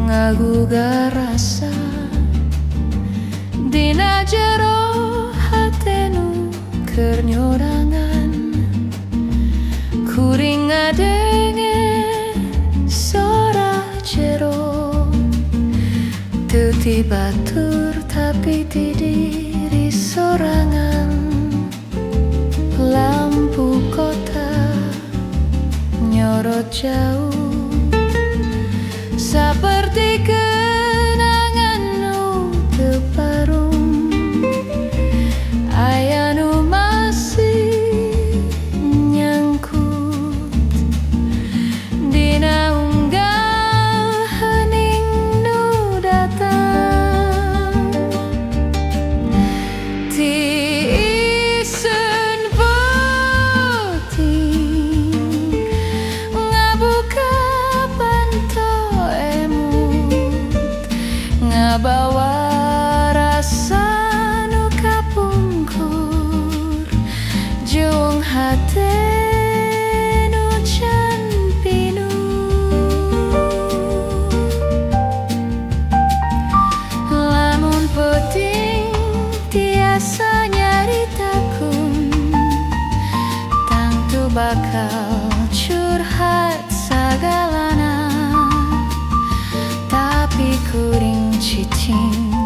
ngaguga rasa dina jero hatenu keur nyorangan kuring ngadenge sora jero teu ti batur tapi ti diri sorangan lampu kota nyorot jauh seperti kenangan nu teu parum aya nu masih nyangkut dina unggal hening nu datang ti isun putih ngabuka panto ngabawa rasa nu kapungkur jeung hate nu can pinu lamun peuting tiasa nyaritakeun tangtu bakal curhat sagalana tapi kuring cicing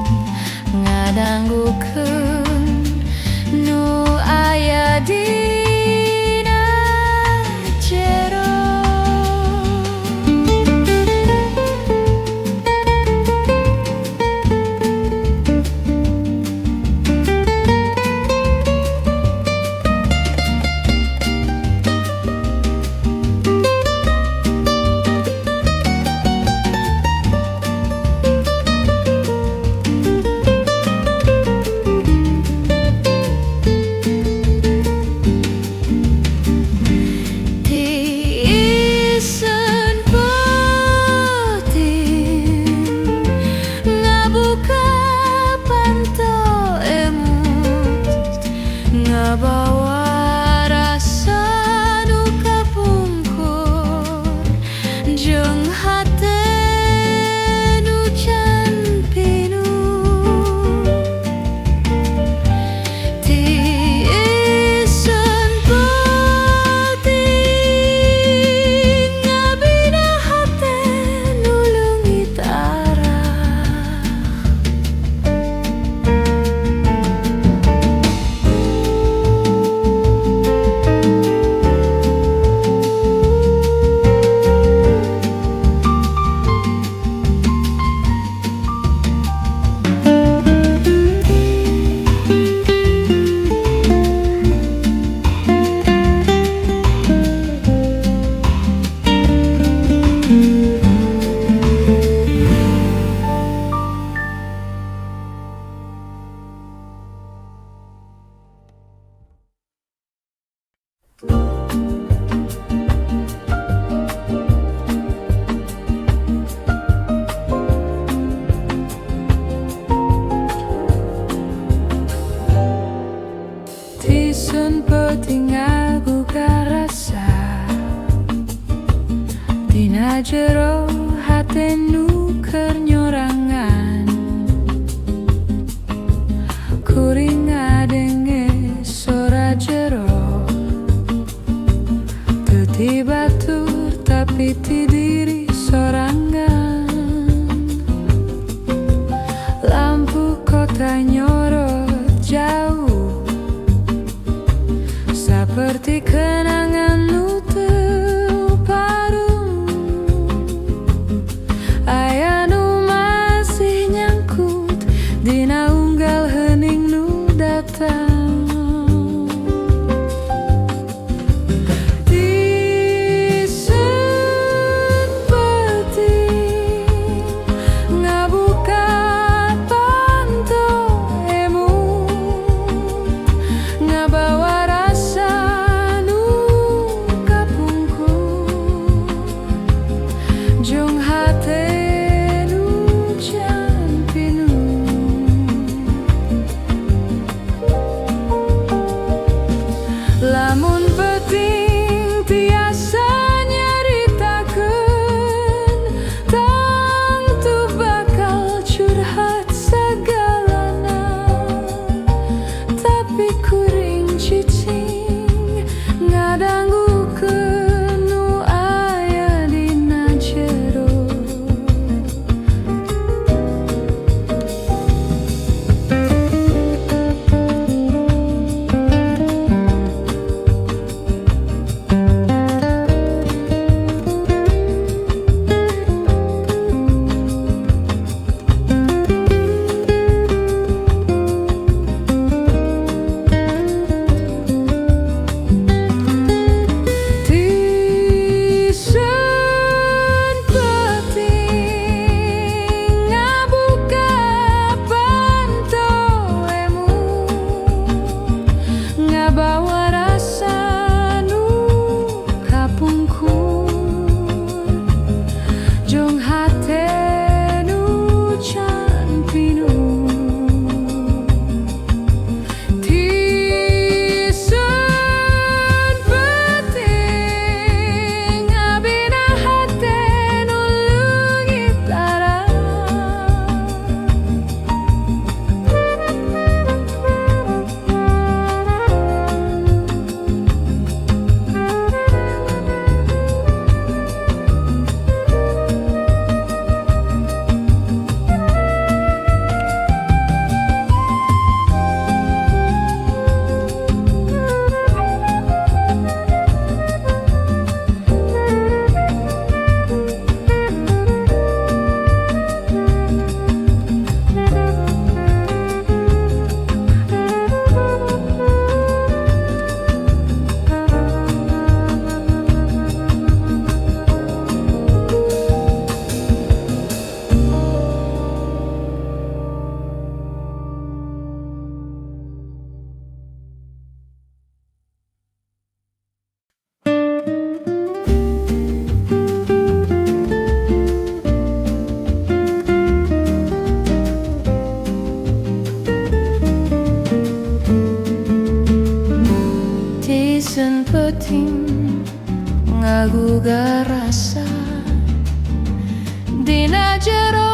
dina jero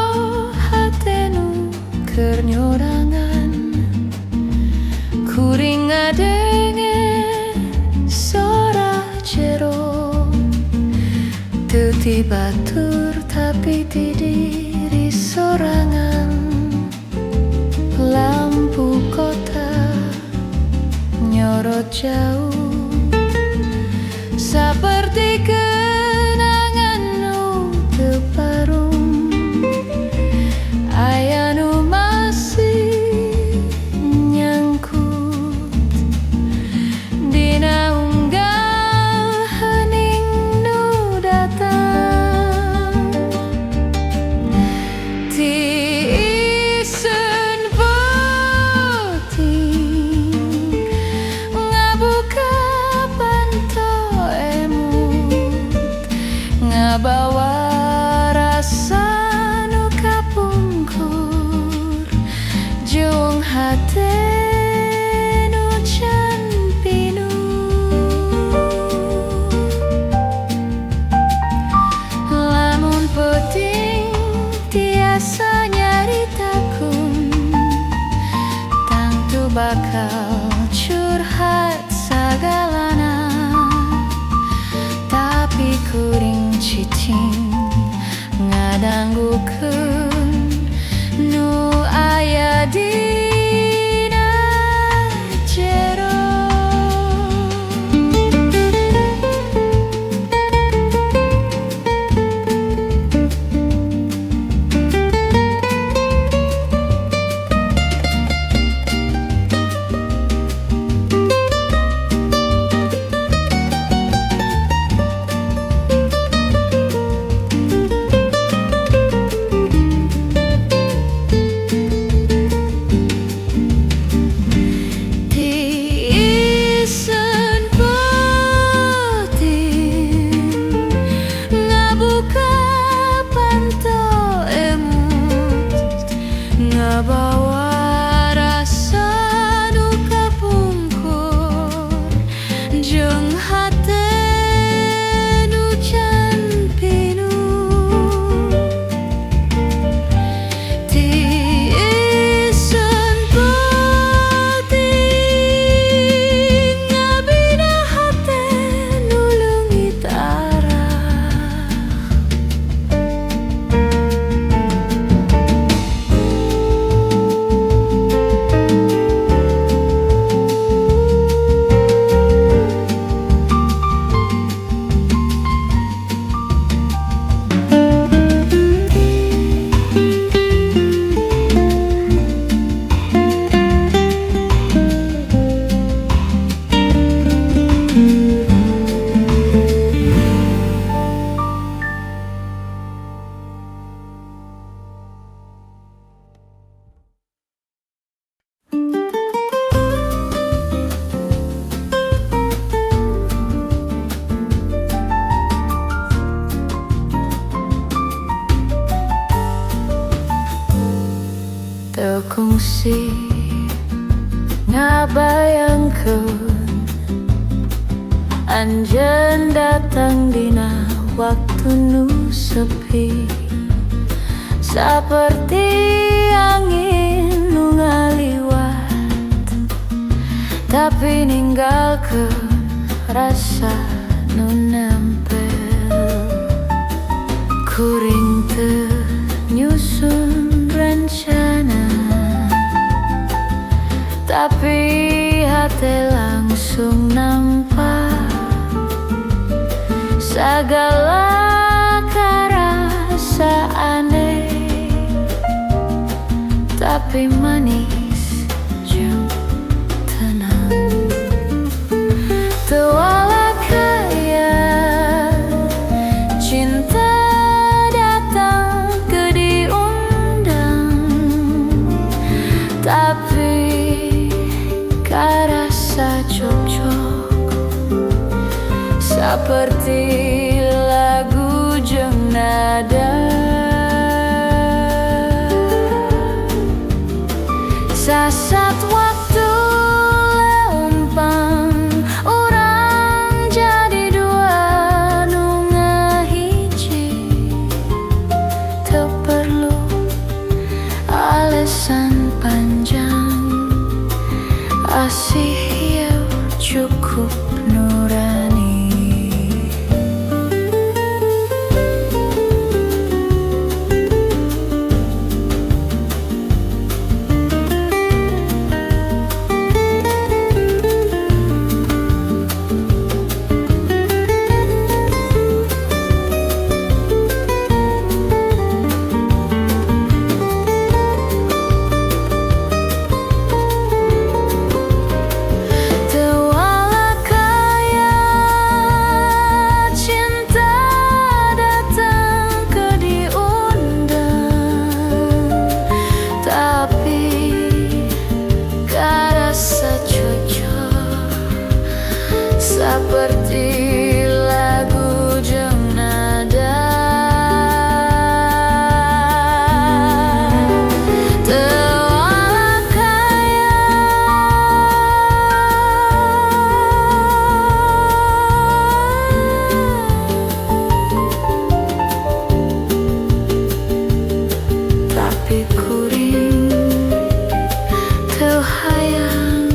hatenu keur nyorangan kuring ngadenge sora jero teu tibatur tapi di diri sorangan lampu kota nyorot jauh seperti kenangan nu teu parum aya nu masih nyangkut dina unggal hening nu datang tiisen penting ngabuka panto emut ngabawa rasa nu kapungkur jeung hate nu can pinu lamun penting tiasa nyaritakeun tangtu bakal curhat sagalana tapi kuring cicing ngadanggukeun nu aya dina jero tiisen penting ngabuka panto emut ngabawa rasa nu kapungkur jeung hate nu can pinu tiisen penting ngabina hate nu leungit arah teu kungsi ngabayangkeun anjeun datang dina waktu nu sepi saperti angin nu ngaliwat tapi ninggalkeun rasa nu nempel kuring teu nyusun rencana tapi hati langsung nampak segala karasa aneh tapi manis jeung tenang teu wala kaya cinta datang ke diundang tapi karasa cocok seperti lagu jeung nada sasat waktu leumpang urang jadi dua nu ngahiji kasih yang cukup nurani. Seperti lagu jeung nada, teulah kaya tapi kuring teu hayang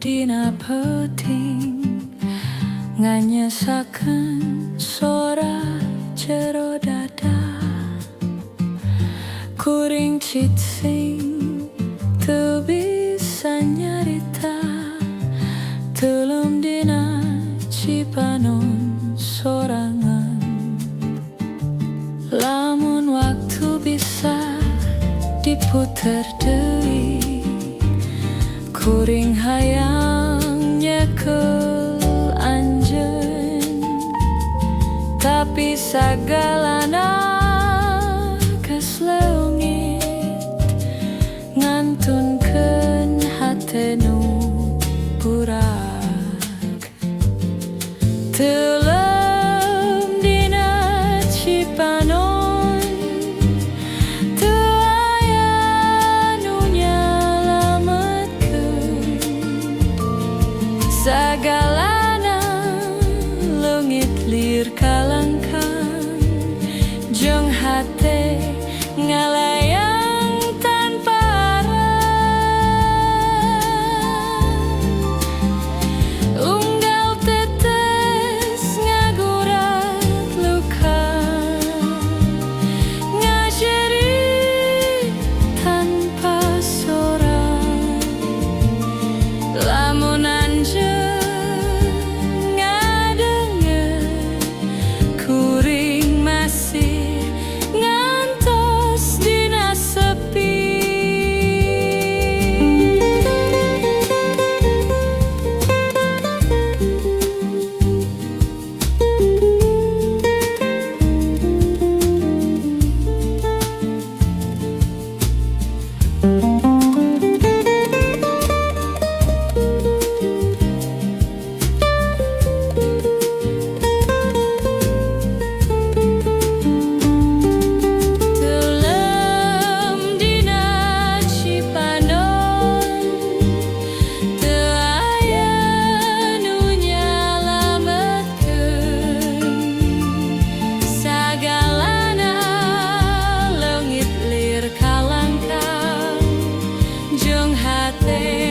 dina peuting nganyesakeun sora jero dada, kuring cicing teu bisa nyarita, teuleum dina cipanon sorangan. Lamun waktu bisa diputer deui, kuring hayang nyekel anjeun, tapi sagalana geus leungit ngantunkeun hate nu burak. Teuleum dina cipanon teu aya nu nyalametkeun, sagalana leungit lir kalangkang jeung hate ngalayang tanpa arah. Unggal tetes ngagurat luka, ngajerit tanpa sorak. Lamun anjeun ngadenger, kuring masih ngantos dina sepi. Teuleum dina cipanon teu aya nu nyalametkeun, sagalana leungit lir kalangkang jeung hate